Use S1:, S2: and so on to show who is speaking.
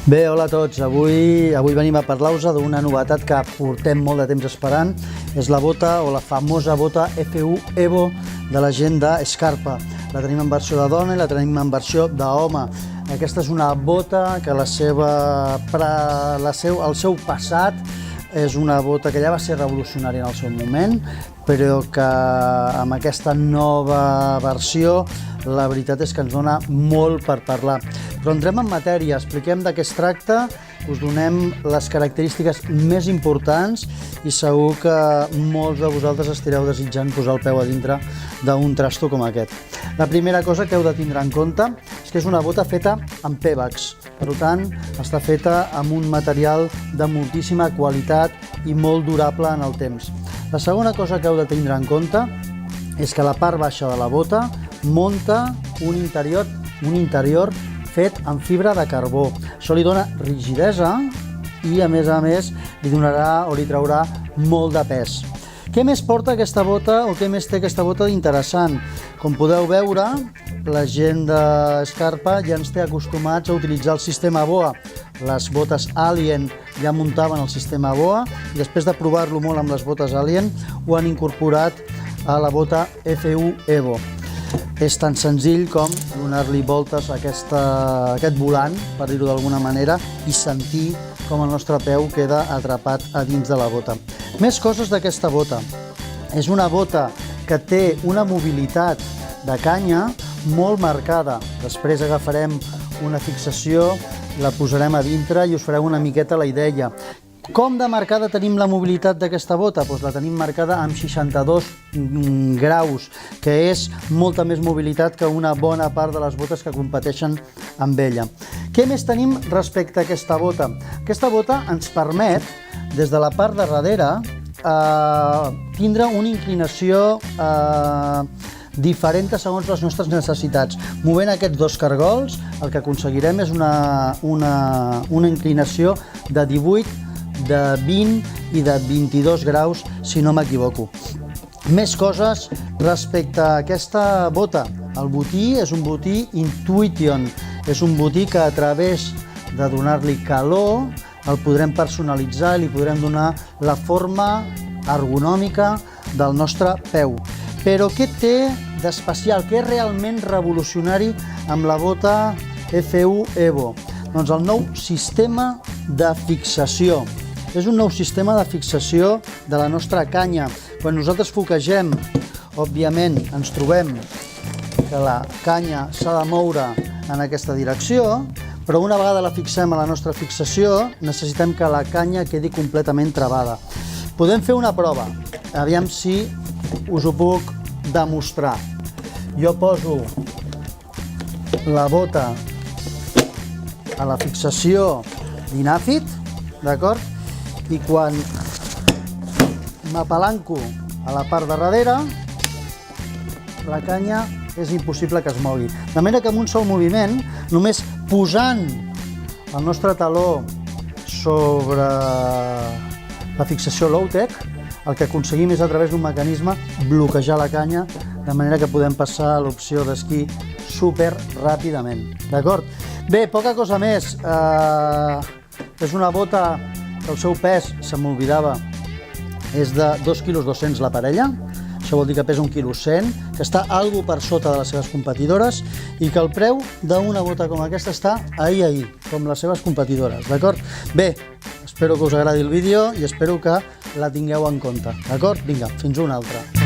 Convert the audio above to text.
S1: Bé, hola a tots. Avui venim a parlar-vos d'una novetat que portem molt de temps esperant. És la bota o la famosa bota F1 Evo de la gent d'Scarpa. La tenim en versió de dona i la tenim en versió d'home. Aquesta és una bota que el seu passat és una bota que ja va ser revolucionària en el seu moment, però que amb aquesta nova versió la veritat és que ens dona molt per parlar. Però entrem en matèria, expliquem de què es tracta, us donem les característiques més importants i segur que molts de vosaltres estireu desitjant posar el peu a dintre d'un trasto com aquest. La primera cosa que heu de tindre en compte és que és una bota feta amb Pebax, per tant està feta amb un material de moltíssima qualitat i molt durable en el temps. La segona cosa que heu de tindre en compte és que la part baixa de la bota munta un interior fet amb fibra de carbó. Això li dona rigidesa i a més li donarà o li traurà molt de pes. Què més porta aquesta bota o què més té aquesta bota d'interessant? Com podeu veure, la gent d'Scarpa ja ens té acostumats a utilitzar el sistema BOA. Les botes Alien ja muntaven el sistema BOA i després de provar-lo molt amb les botes Alien ho han incorporat a la bota F1 Evo. És tan senzill com donar-li voltes a aquest volant, per dir-ho d'alguna manera, i sentir com el nostre peu queda atrapat a dins de la bota. Més coses d'aquesta bota. És una bota que té una mobilitat de canya molt marcada. Després agafarem una fixació, la posarem a dintre i us fareu una miqueta la idea. Com de marcada tenim la mobilitat d'aquesta bota? Doncs la tenim marcada amb 62 graus, que és molta més mobilitat que una bona part de les botes que competeixen amb ella. Què més tenim respecte a aquesta bota? Aquesta bota ens permet, des de la part de darrere, tindre una inclinació diferent segons les nostres necessitats. Movent aquests dos cargols, el que aconseguirem és una inclinació de 18, de 20 i de 22 graus, si no m'equivoco. Més coses respecte a aquesta bota. El botí és un botí Intuition. És un botí que a través de donar-li calor el podrem personalitzar i li podrem donar la forma ergonòmica del nostre peu. Però què té d'especial? Què és realment revolucionari amb la bota F1 Evo? Doncs el nou sistema de fixació. És un nou sistema de fixació de la nostra canya. Quan nosaltres foquegem, òbviament ens trobem que la canya s'ha de moure en aquesta direcció, però una vegada la fixem a la nostra fixació, necessitem que la canya quedi completament travada. Podem fer una prova, aviam si us ho puc demostrar. Jo poso la bota a la fixació d'Inafit, d'acord? I quan m'apalanco a la part de darrere, la canya és impossible que es mogui. De manera que amb un sol moviment, només posant el nostre taló sobre la fixació Low-Tech, el que aconseguim és a través d'un mecanisme bloquejar la canya, de manera que podem passar a l'opció d'esquí super ràpidament. D'acord? Bé, poca cosa més. És una bota que el seu pes, se m'oblidava, és de 2,2 kg la parella. Això vol dir que pesa 1,1 kg, que està algo per sota de les seves competidores i que el preu d'una bota com aquesta està ahí, com les seves competidores, d'acord? Bé, espero que us agradi el vídeo i espero que la tingueu en compte, d'acord? Vinga, fins una altra.